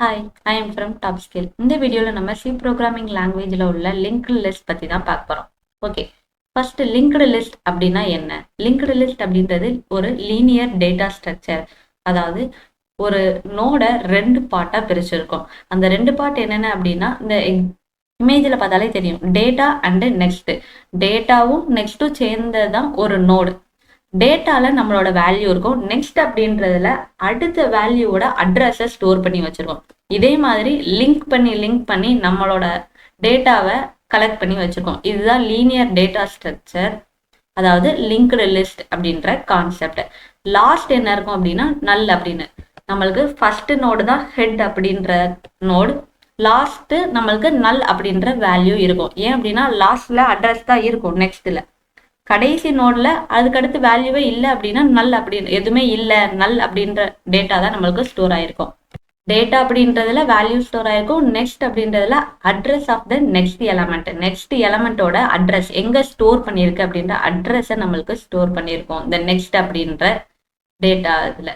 Hi, I am from top skill. இந்த வீடியோவில் நம்ம சி ப்ரோக்ராமிங் லாங்குவேஜில் உள்ள லிங்க்டு லிஸ்ட் பற்றி தான் பார்க்க போகிறோம். ஓகே, ஃபர்ஸ்ட் லிங்க்டு லிஸ்ட் அப்படின்னா என்ன? லிங்க்டு லிஸ்ட் அப்படின்றது ஒரு லீனியர் டேட்டா ஸ்ட்ரக்சர். அதாவது ஒரு நோடை ரெண்டு பார்ட்டாக பிரிச்சிருக்கோம். அந்த ரெண்டு பார்ட் என்னென்ன அப்படின்னா, இந்த இமேஜில் பார்த்தாலே தெரியும், டேட்டா அண்டு நெக்ஸ்ட். டேட்டாவும் நெக்ஸ்ட்டும் சேர்ந்தது தான் ஒரு நோடு. டேட்டால நம்மளோட வேல்யூ இருக்கும். நெக்ஸ்ட் அப்படின்றதுல அடுத்த வேல்யூவோட அட்ரஸை ஸ்டோர் பண்ணி வச்சிருக்கோம். இதே மாதிரி லிங்க் பண்ணி நம்மளோட டேட்டாவை கலெக்ட் பண்ணி வச்சிருக்கோம். இதுதான் லீனியர் டேட்டா ஸ்ட்ரக்சர், அதாவது லிங்க்டு லிஸ்ட் அப்படின்ற கான்செப்ட். லாஸ்ட் என்ன இருக்கும் அப்படின்னா நல் அப்படின்னு. நம்மளுக்கு ஃபர்ஸ்ட் நோடு தான் ஹெட் அப்படின்ற நோடு. லாஸ்ட் நம்மளுக்கு நல் அப்படின்ற வேல்யூ இருக்கும். ஏன் அப்படின்னா லாஸ்ட்ல அட்ரஸ் தான் இருக்கும். நெக்ஸ்ட்ல கடைசி நோட்ல அதுக்கடுத்து வேல்யூவே இல்லை அப்படின்னா நல் அப்படின்னு எதுவுமே இல்லை, நல் அப்படின்ற டேட்டா தான் நம்மளுக்கு ஸ்டோர் ஆயிருக்கும். டேட்டா அப்படின்றதுல வேல்யூ ஸ்டோர் ஆயிருக்கும். நெக்ஸ்ட் அப்படின்றதுல address of the next element. Next எலமெண்டோட அட்ரஸ் எங்க ஸ்டோர் பண்ணியிருக்கு அப்படின்ற அட்ரஸை நம்மளுக்கு ஸ்டோர் பண்ணியிருக்கோம் இந்த நெக்ஸ்ட் அப்படின்ற டேட்டா இதுல.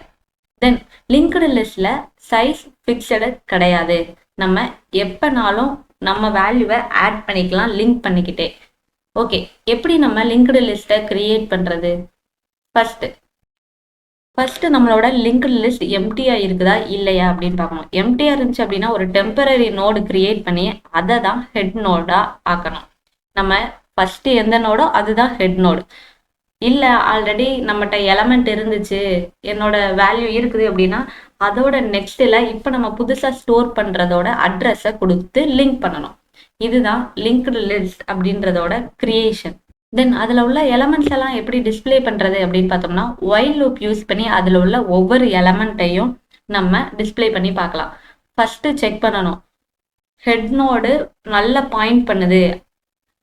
தென் லிங்க்டு லிஸ்ட்ல சைஸ் ஃபிக்ஸடு கிடையாது. நம்ம எப்பனாலும் நம்ம வேல்யூவை ஆட் பண்ணிக்கலாம் லிங்க் பண்ணிக்கிட்டே. ஓகே, எப்படி நம்ம லிங்க்டு லிஸ்ட்டை கிரியேட் பண்ணுறது? ஃபர்ஸ்ட் நம்மளோட லிங்க்டு லிஸ்ட் எம்டியாக இருக்குதா இல்லையா அப்படின்னு பார்க்கணும். எம்டியாக இருந்துச்சு அப்படின்னா ஒரு டெம்பரரி நோடு கிரியேட் பண்ணி அதை தான் ஹெட் நோடாக ஆக்கணும். நம்ம ஃபர்ஸ்ட் எந்த நோடோ அதுதான் ஹெட் நோடு. இல்லை ஆல்ரெடி நம்மகிட்ட எலமெண்ட் இருந்துச்சு, என்னோட வேல்யூ இருக்குது அப்படின்னா அதோட நெக்ஸ்ட்டில் இப்போ நம்ம புதுசாக ஸ்டோர் பண்ணுறதோட அட்ரஸை கொடுத்து லிங்க் பண்ணணும். இதுதான் லிங்க்டு லிஸ்ட் அப்படின்றதோட கிரியேஷன். தென் அதில் உள்ள எலமெண்ட்ஸ் எல்லாம் எப்படி டிஸ்பிளே பண்ணுறது அப்படின்னு பார்த்தோம்னா, ஒயில் லூப் யூஸ் பண்ணி அதில் உள்ள ஒவ்வொரு எலமெண்ட்டையும் நம்ம டிஸ்பிளே பண்ணி பார்க்கலாம். ஃபர்ஸ்ட் செக் பண்ணணும், ஹெட் நோடு நல்ல பாயிண்ட் பண்ணுது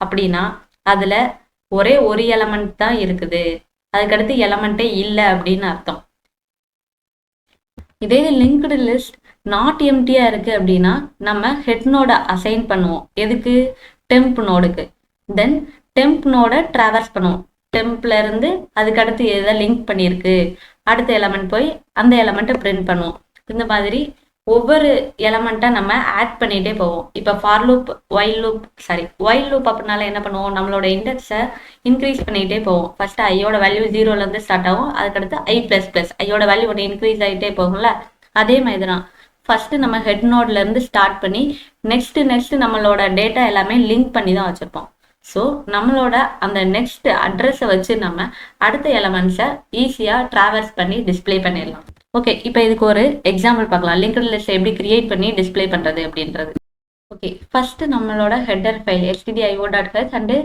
அப்படின்னா அதில் ஒரே ஒரு எலமெண்ட் தான் இருக்குது, அதுக்கடுத்து எலமெண்ட்டே இல்லை அப்படின்னு அர்த்தம். இதே லிங்க்டு லிஸ்ட் நாட் எம்டியா இருக்கு அப்படின்னா நம்ம ஹெட் நோட அசைன் பண்ணுவோம். எதுக்கு? டெம்ப் நோடுக்கு. தென் டெம்ப் நோட டிராவர்ஸ் பண்ணுவோம். டெம்ப்ல இருந்து அதுக்கு அடுத்து எதை லிங்க் பண்ணியிருக்கு அடுத்த எலமெண்ட் போய் அந்த எலமெண்ட்டை பிரிண்ட் பண்ணுவோம். இந்த மாதிரி ஒவ்வொரு எலமெண்ட்டை நம்ம ஆட் பண்ணிகிட்டே போவோம். இப்போ ஃபார் லூப், ஒயில் லூப் அப்படின்னால என்ன பண்ணுவோம், நம்மளோட இண்டெக்ஸை இன்க்ரீஸ் பண்ணிகிட்டே போவோம். ஃபர்ஸ்ட் ஐயோட வேல்யூ 0லேருந்து ஸ்டார்ட் ஆகும், அதுக்கடுத்து I++, ஐயோட வேல்யூ ஒன்று இன்க்ரீஸ் ஆகிட்டே போகும்ல. அதே மாதிரி தான் ஃபர்ஸ்ட் நம்ம ஹெட் நோட்ல இருந்து ஸ்டார்ட் பண்ணி நெக்ஸ்ட் நம்மளோட டேட்டா எல்லாமே லிங்க் பண்ணி தான் வச்சிருப்போம். ஸோ நம்மளோட அந்த நெக்ஸ்ட் அட்ரஸை வச்சு நம்ம அடுத்த எலமெண்ட்ஸை ஈஸியாக டிராவர்ஸ் பண்ணி டிஸ்பிளே பண்ணிடலாம். ஓகே, இப்போ இதுக்கு ஒரு எக்ஸாம்பிள் பார்க்கலாம். லிங்க்டு லிஸ்ட் எப்படி கிரியேட் பண்ணி டிஸ்பிளே பண்ணுறது அப்படின்றது. ஓகே, ஃபர்ஸ்ட் நம்மளோட header file stdio.h and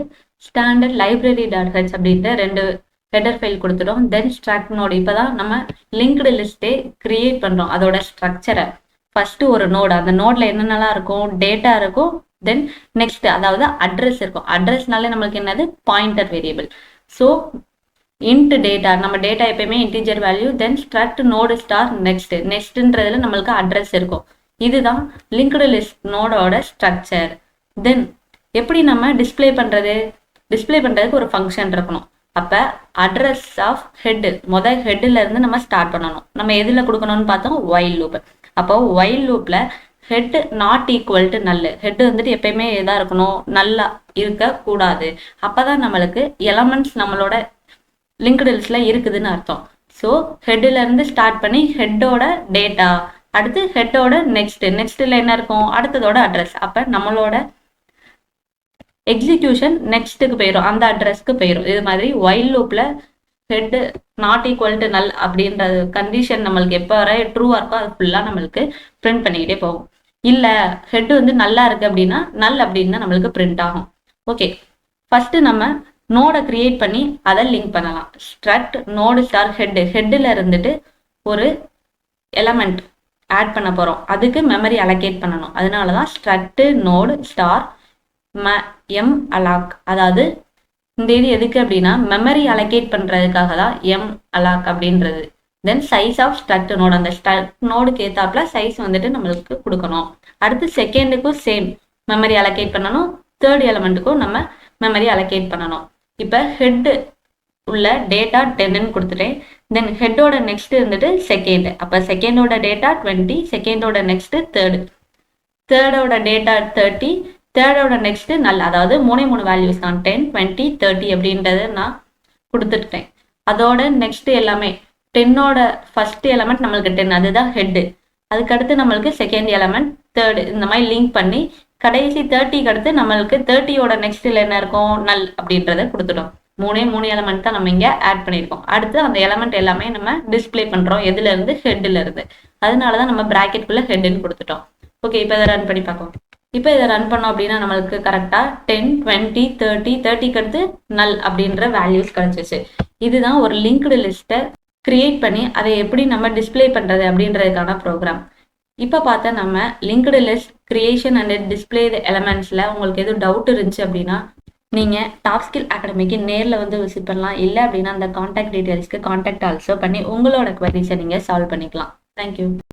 standard library.h அப்படின்ற ரெண்டு ஹெட்டர் ஃபைல் கொடுத்துட்டோம். தென் ஸ்ட்ரக்ட் நோடு. இப்போ தான் நம்ம லிங்க்டு லிஸ்ட்டே கிரியேட் பண்ணுறோம். அதோட ஸ்ட்ரக்சரை ஃபர்ஸ்ட் ஒரு நோடு, அந்த நோடில் என்னென்னலாம் இருக்கும், டேட்டா இருக்கும், தென் நெக்ஸ்ட் அதாவது அட்ரஸ் இருக்கும். அட்ரஸ்னாலே நம்மளுக்கு என்னது, pointer variable. So int data, நம்ம டேட்டா எப்பயுமே இன்டிஜர் வேல்யூ. தென் ஸ்ட்ரக்ட் நோடு ஸ்டார் நெக்ஸ்ட்ன்றதுல நம்மளுக்கு அட்ரஸ் இருக்கும். இதுதான் லிங்க்டு லிஸ்ட் நோடோட ஸ்ட்ரக்சர். தென் எப்படி நம்ம டிஸ்பிளே பண்ணுறதுக்கு ஒரு ஃபங்க்ஷன் இருக்கணும். அப்போ அட்ரஸ் ஆஃப் ஹெட் ஹெட்டில் இருந்து நம்ம ஸ்டார்ட் பண்ணணும். நம்ம எதில் கொடுக்கணும்னு பார்த்தோம், ஒயில் லூப். அப்போ ஒயில் லூப்பில் ஹெட் நாட் ஈக்குவல் டு நல். ஹெட் வந்துட்டு எப்பயுமே எதாக இருக்கணும், நல்லா இருக்கக்கூடாது. அப்போ தான் நம்மளுக்கு எலமெண்ட்ஸ் நம்மளோட லிங்க்டு லிஸ்ட்ல இருக்குதுன்னு அர்த்தம். ஸோ ஹெட்டில் இருந்து ஸ்டார்ட் பண்ணி ஹெட்டோட டேட்டா, அடுத்து ஹெட்டோட நெக்ஸ்ட்ல என்ன இருக்கும், அடுத்ததோட அட்ரஸ். அப்போ நம்மளோட எக்ஸிக்யூஷன் நெக்ஸ்ட்டுக்கு போயிடும், அந்த அட்ரஸ்க்கு போயிடும். இது மாதிரி ஒயில் லூப்ல head not equal to null அப்படின்ற கண்டிஷன் நம்மளுக்கு எப்போ வர ட்ரூவாக இருக்கோ அது ஃபுல்லாக நம்மளுக்கு பிரிண்ட் பண்ணிக்கிட்டே போகும். இல்லை ஹெட் வந்து நல்லா இருக்கு அப்படின்னா நல் அப்படின்னு தான் நம்மளுக்கு பிரிண்ட் ஆகும். ஓகே, ஃபர்ஸ்ட் நம்ம நோடை கிரியேட் பண்ணி அதை லிங்க் பண்ணலாம். ஸ்ட்ரக்ட் நோடு ஸ்டார் ஹெட்டில் இருந்துட்டு ஒரு எலமெண்ட் ஆட் பண்ண போகிறோம், அதுக்கு மெமரி அலோகேட் பண்ணணும். அதனால தான் ஸ்ட்ரக்ட் நோடு ஸ்டார் எம் அலாக். அதாவது இந்த இது எதுக்கு அப்படின்னா மெமரி அலோகேட் பண்ணுறதுக்காக தான் எம் அலாக் அப்படின்றது. தென் சைஸ் ஆஃப் ஸ்ட்ரக்ட் நோடு, அந்த ஸ்ட்ரக்ட் நோடுக்கு ஏற்றாப்புல சைஸ் வந்துட்டு நம்மளுக்கு கொடுக்கணும். அடுத்து செகண்டுக்கும் சேம் மெமரி அலோகேட் பண்ணணும், தேர்ட் எலமெண்ட்டுக்கும் நம்ம மெமரி அலோகேட் பண்ணணும். இப்போ ஹெட் உள்ள டேட்டா 10ன்னு கொடுத்துட்டேன். தென் ஹெட்டோட நெக்ஸ்ட் வந்துட்டு செகண்ட். அப்போ செகண்டோட டேட்டா 20, செகண்டோட நெக்ஸ்ட் தேர்டு, தேர்டோட டேட்டா 30, தேர்டோட நெக்ஸ்ட் நல். அதாவது 3 வேல்யூஸ் தான், 10, 20, 30 அப்படின்றத நான் கொடுத்துட்டேன். அதோட நெக்ஸ்ட் எல்லாமே 10ஓட ஃபர்ஸ்ட் எலமெண்ட் நம்மளுக்கு 10, அதுதான் ஹெட்டு. அதுக்கடுத்து நம்மளுக்கு செகண்ட் எலமெண்ட், தேர்டு, இந்த மாதிரி லிங்க் பண்ணி கடைசி 30க்கு அடுத்து நம்மளுக்கு 30ஓட நெக்ஸ்ட்ல என்ன இருக்கும், நல் அப்படின்றத கொடுத்துட்டோம். 3 எலமெண்ட் தான் நம்ம இங்க ஆட் பண்ணியிருக்கோம். அடுத்து அந்த எலமெண்ட் எல்லாமே நம்ம டிஸ்பிளே பண்றோம் எதுல இருந்து, ஹெட்ல இருந்து. அதனாலதான் நம்ம பிராக்கெட்குள்ள ஹெட்னு கொடுத்துட்டோம். ஓகே, இப்போ இதை ரன் பண்ணி பார்ப்போம். இப்போ இதை ரன் பண்ணோம் அப்படின்னா நம்மளுக்கு கரெக்டா 10, 20, 30, 30க்கு அடுத்து நல் அப்படின்ற வேல்யூஸ் கிடைச்சிச்சு. இதுதான் ஒரு லிங்க்டு லிஸ்ட்டை கிரியேட் பண்ணி அதை எப்படி நம்ம டிஸ்பிளே பண்றது அப்படின்றதுக்கான ப்ரோக்ராம். இப்போ பார்த்தா நம்ம linked list creation and display எலமெண்ட்ஸ்ல உங்களுக்கு எதுவும் டவுட் இருந்துச்சு அப்படின்னா நீங்க டாப் ஸ்கில் அகாடமிக்கு நேரில் வந்து விசிட் பண்ணலாம். இல்லை அப்படின்னா அந்த கான்டாக்ட் டீடைல்ஸ்க்கு கான்டாக்ட் ஆல்சோ பண்ணி உங்களோட குவரிஸை நீங்க சால்வ் பண்ணிக்கலாம். தேங்க்யூ.